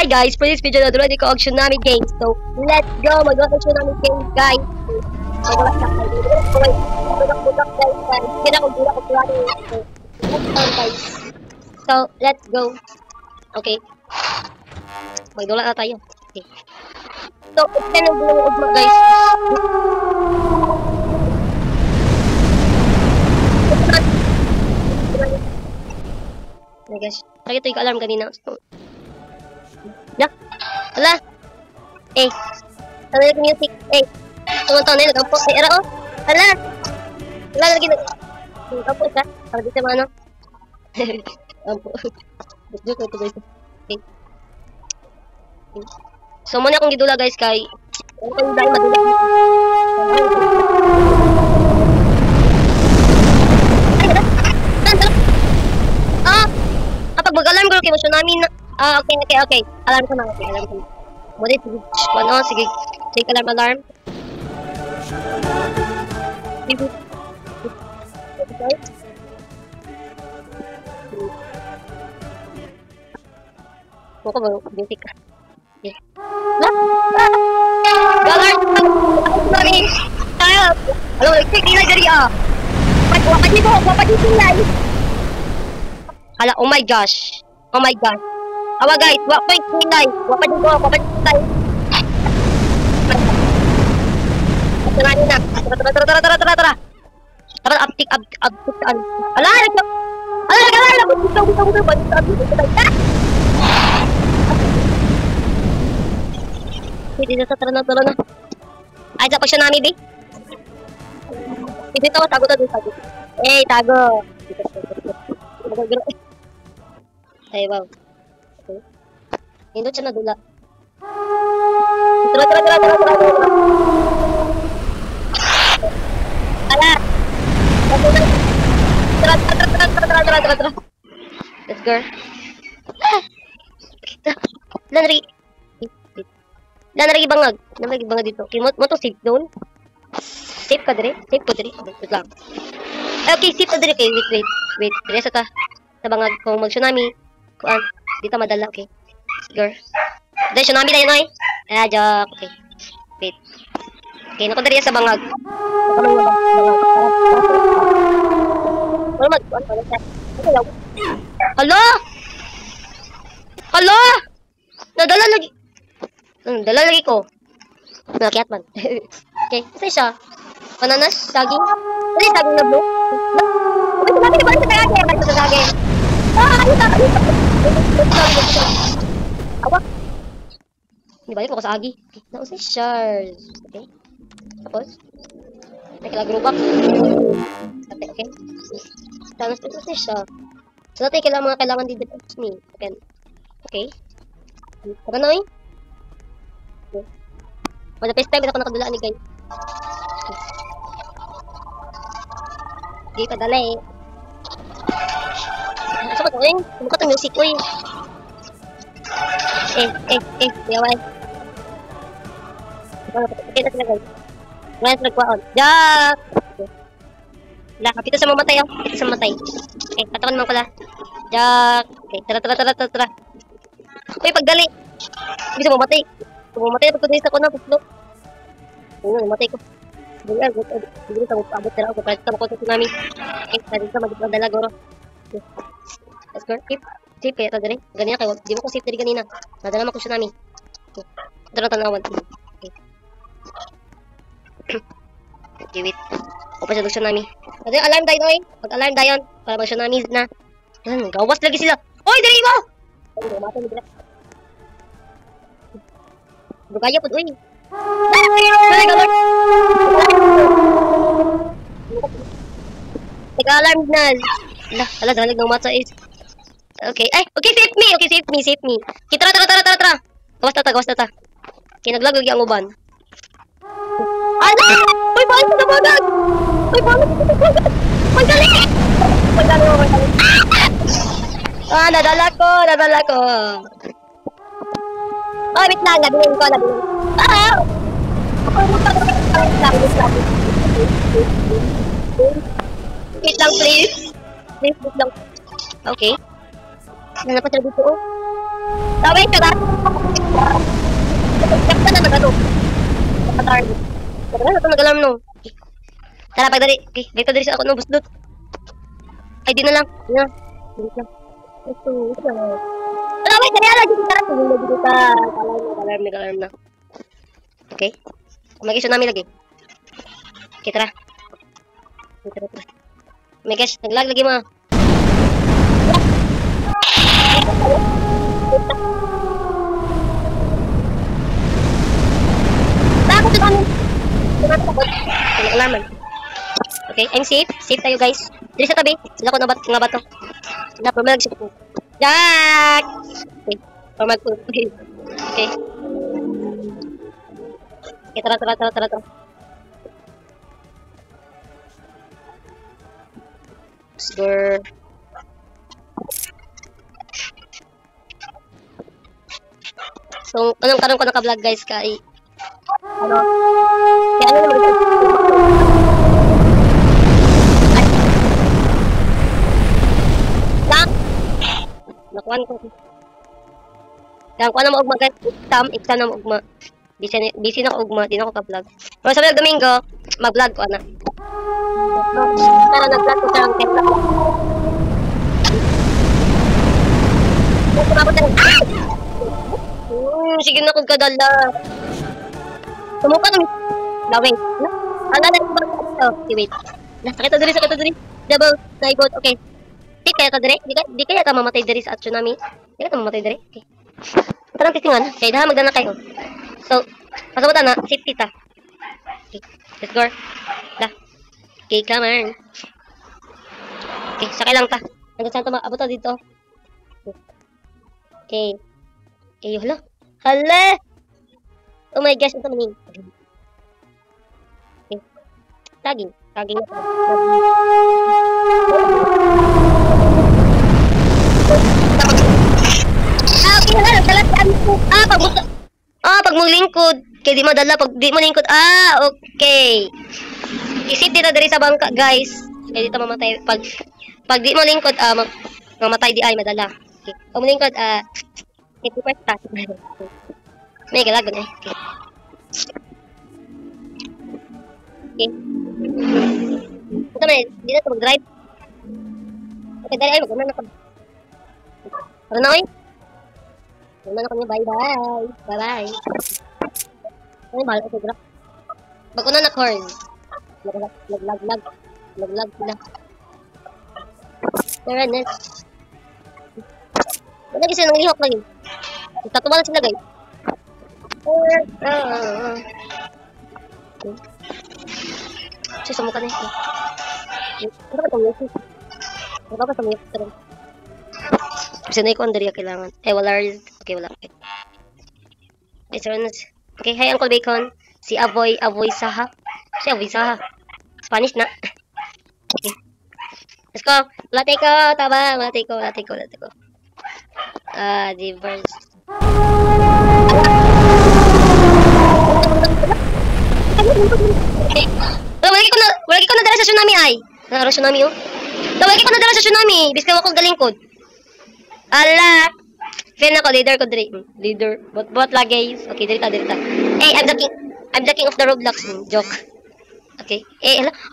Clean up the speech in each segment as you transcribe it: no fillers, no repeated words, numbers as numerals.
hi guys, for this video na doon ko ang Tsunami Games. So, let's go! Mag-doon ang Tsunami Games, guys. Mag-doon siya. Mag-doon guys. Kaya ako dula ko pula guys. So, let's go. Okay. Mag-doon na tayo. Okay. So, ito na yung ugma, guys. Oh my gosh. Nakita yung alarm kanina. Yak! Ala! Eh! Ano yung music? Eh! Tumuntaw na yun. Nagkampo. Eh, ara oh! Ala! Ala, lagi na. Nagkampo isa. Para dito mga ano. Nagkampo. Joke ito guys. Okay. So, muna akong gidula guys kay... Ano kayong dahil madula? Kapag mag-alarm ko kayo, tsunami na... okay. Alarm ko na. Okay, alarm ko na. Muna, sige. Ano, sige. Take alarm. Sige. Mukha ba? Beauty ka. Okay. Alarm! Sorry! Help! Hello, check nila diri ah! Wapat dito nila! Hala, oh my gosh. Awa guys, wapat nilay. Wapat dito. Tara na. Tara. Tara, uptick. Ala, tara na. Ay, sa pag-tsunami, be. Dito, tago. Eh, tago. Ay, wow. Okay. Hindot siya na dula. Tara. Ala! Tara. Let's go. Lanari bangag dito. Okay, mo to safe zone. Safe ka dire. Wait lang. Okay, safe ka dire. Okay, wait. Dire sa bangag kung mag-tsunami. Kuan, dito madala, okay. Girl. Dahil tsunami tayo, noy. Joke. Okay. Wait. Okay, naku dali sa bangag. Hala! Dala lagi ko. Nakiat man. Okay, kasi siya. Bananas, saging. Ano yung saging na blue? Uy, sinabi na ba sa saging? Balik sa saging. Awa. Balik ko sa agi. Okay, nausay shards. Okay. Tapos. Nakilagrubak. Okay. Tapos ito siya. So natin kailangan dito ni. Okay. Tara na eh. Okay. For the first time, ito ko nakadulaan ni guys. Okay, padala eh. Asa ko to eh? Sumuka to music ko eh. Yaway. Okay na sila guys. Ngayon sila nagkwaon. Jack! Wala, kapito sa mamatay oh. Okay, patakon naman pala. Jack! Okay, tara. Uy, pagdali! Hindi sa mamatay. Kung mamatay, pagkudis ako na, puslok. Ayun, mamatay ko. Hindi sa abot sila ako. Kahit sa makot sa tsunami. Okay, pwede sa magdala goro. Okay. Let's go. Safe kaya ito dali. Ganyan kayo. Di mo ko safe dali kanina. Nadala mo ko tsunami. Okay. Ito na tanawan. Okay. Okay, wait. Open siya tsunami. Pwede alarm tayo eh. Pag-alarm tayo para mag-tsunami na. Yan, gawas lagi sila. Oy, dali mo! Ay, mamatay nila. Bukaya po, uy. Nag-alarm na. Ala, dalag ng matcha is. Okay, save me. Okay, tara. Gawas na ta. Okay, naglag ang uban. Ala! Uy, bakit ka nabagag? Magdali! Nadala ko. Oh, wait lang, nabilin ko. Wait lang, please. Wait lang. Okay. Nalapat na dito, oh. Tawag ka na. Kapta na nag-ano. Kapatar. Kapta na nag-alarm no. Tara, pagdali. Okay, dito dali sa ako no, busdot. Ay, di na lang. Di na. Di na. Tara, wait, kaya lang. Tara, dito ka. Nag-alarm na. Okay. Mag-tsunami lagi. Okay, tara. Tara. Oh my gosh, nag-lag lagi mo. Bakit ito kami? Nag-alarman. Okay, I'm safe. Safe tayo guys. Dili sa tabi. Sila ko nga bato. Sila po mag-sip po. Jack! Okay. Or mag-po. Okay. Okay. Okay, tara. Sure. So, anong karon ko naka-vlog guys kay ano? Kaya ano naman lang. Nakuan ko. Kaya ko na mo ugma guys. Exam na mo ugma. Busy na ko ugma, di na ko ka-vlog. Pero sa Domingo, mag-vlog ko na. Pero nag-vlog ko sa kaya. Sige na kung kadala. Sumuka na. Wait. Ang nanan ko ba ito? Wait. Sakit na diri. Double tripod. Okay. Di kaya ta diri? Di kaya ta mamatay diri sa tsunami? Di kaya ta mamatay diri? Okay. Tarang testingan. Okay, daha magdana kayo. So, pasabutan na. Safety ta. Okay. Let's go. Lah. Okay, come on. Okay, sakay lang ta. Hanggang saan ta maabot ta dito? Okay. Okay, hala! Oh my gosh, ito maning. Okay. Tagging na to. Okay, hala, talagaan ko. Pag mo lingkod. Kaya di mo dala, pag di mo lingkod. Okay. Isip dito dari sa bangka, guys. Kaya dito mamatay. Pag di mo lingkod, mamatay di ay madala. Okay. Pag mo lingkod, 50% taas. May galagon eh. Okay. Ito na eh. Hindi na ito mag-drive. Okay, dali ay. Mag-una na kami. Tara na oy. Mag-una na kami. Bye-bye. Bye-bye. Ay, mahal ko siguro. Mag-una na corn. Nag-lag sila. Tara na. Wala kasi nang lihok lagi. Tatuwa na sila guys. Sumuka na ito. Ano ba ito music? Sinay ko ang dariya kailangan. Wala. Okay, wala. Okay, hi Uncle Bacon. Si Avoy Saha. Si Avoy Saha. Spanish na. Okay. Let's go. Latay ko. Taba. Latay ko. Diverse. Okay. Wala ko na dala sa tsunami ay. Naro tsunami oh. Wala ko na dala sa tsunami. Biskaw ako galingkod. Ala. Fan ako leader ko diri. Leader. Bot lagi. Okay, diri ta. Hey, I'm the king of the Roblox. Joke. Okay.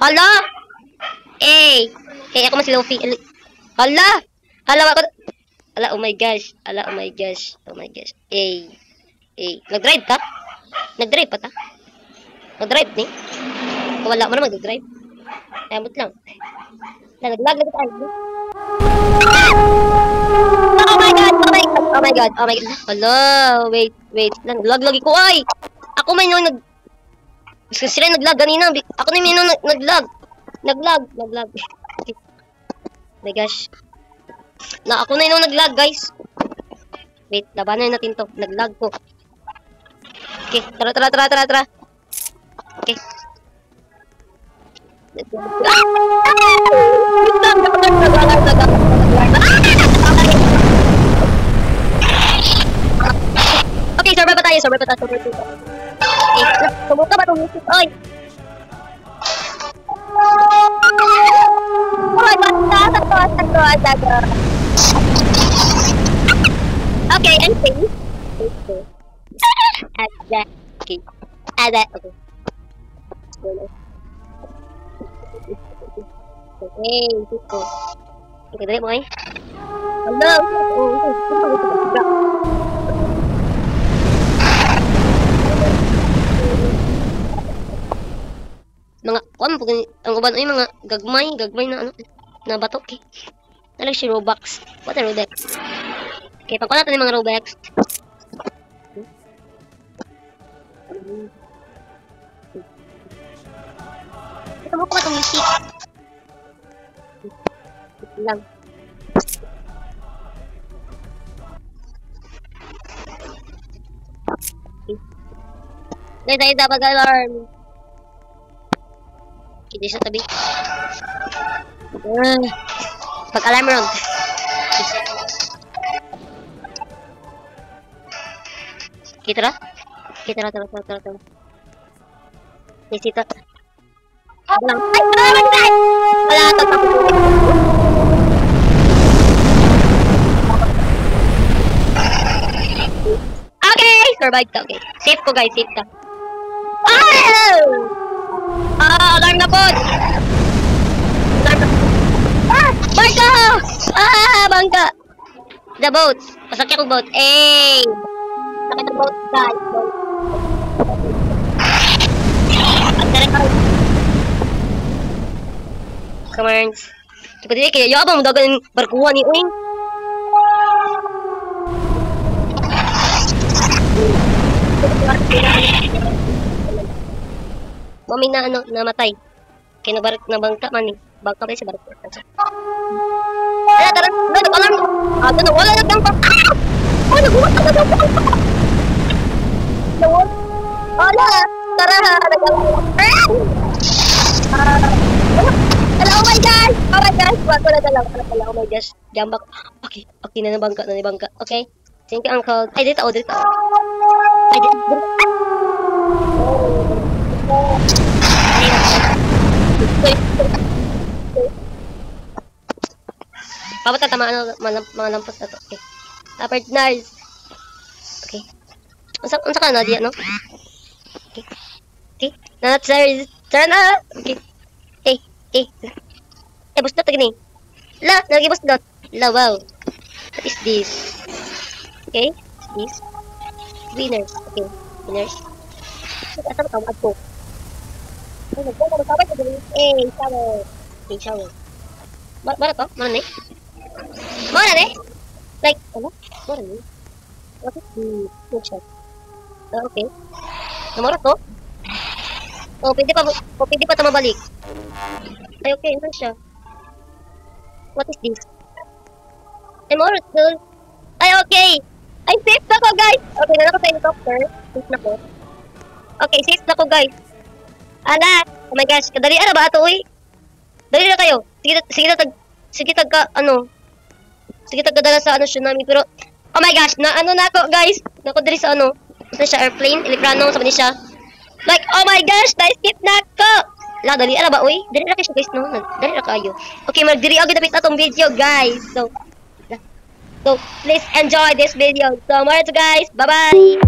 Hala. Hey, ako man si Luffy. Hala, ako. Ala, oh my gosh. Hey. Nag-drive ka? Nag-drive pa ta? Nag-drive ni? Wala mo na mag-drive. Ayamot lang. Nag-lag tayo. Oh my god. Hala, wait. Nag-lag ko ay. Ako may nung sila nag-lag kanina. Ako na may nung nag-lag. Nag-lag. Oh my gosh. Ako na yung nag-lag, guys. Wait, labanan natin to. Nag-lag ko. Okay, tara. Okay. Okay, survive pa tayo. Okay, sumuka ba itong music? Oy! Basta. Okay, I'm safe. Okay. Ada. Okay. Ada. Okay. Okay, dito. Okay, dali mo ay. Hello. Mga kuan po ang uban ay mga gagmay na ano na bato okay. Nalang si Robux. What a Robux? Okay, pagkuha natin yung mga Robux. Ito mo ko itong music. Ito lang. Guys, dapat alarm. Okay, di sa tabi. Pag-alarm ron. Okay, tara. Okay, tara. Nisita. Lang. Ay, ay! Wala ito. Okay! Survive ka, okay. Safe ko, guys. Safe ka. Oh! Alarm na po! Alarm na po. Bangka! Bangka! The boat. Pasakya ko boat. Hey! Sakit ang boat, guys. Ang direct ka. Come on. Tipo dili kaya yabang dagan barkuhan ni Uing. Mami na ano namatay. Kaya nabangka man ni. Bangka ba siya barko. Ala tara, alarm. Ano wala na bangka. Oh, nagulat na daw bangka. Nawala. Ala, tara, Ala, oh my gosh! Oh my gosh! Wala na lang. Oh my gosh. Jambak. Okay na nabangka. Okay. Thank you, Uncle. Ay, dito. Ay, dito. Papunta tama mga lampas na to. Okay. Upper nice. Okay. Unsa ka na diya, no? Okay. Not sorry. Turn up. Okay. Bus dot gini. La, lagi bus dot. La, wow. What is this? Okay. This. Winners. Okay. Winners. Asa ka ako? Shower. Okay, shower. Bara to? Mana ni? Like, ano? Mana ni? What is the picture? Okay. Namara to? Oh, pwede pa ito mabalik. Ay, okay, ano siya? What is this? Namara to? Ay, okay! Ay, safe na ko, guys! Okay, na ako sa helicopter. Safe na ko. Okay, safe na ko, guys. Ala! Oh my gosh, kadali na ba ito, uy? Dali na kayo. Sige tagdala sa ano tsunami, pero oh my gosh, na ano na ako, guys. Nako diri sa ano? Ano siya, airplane? Electrano, sa siya. Like, oh my gosh, na-skip na ako! La, dali na ba, uy? Dali na kayo, guys, no? Dali na kayo. Okay, magdiri agad na itong video, guys. So, please enjoy this video. So, more to guys. Bye-bye!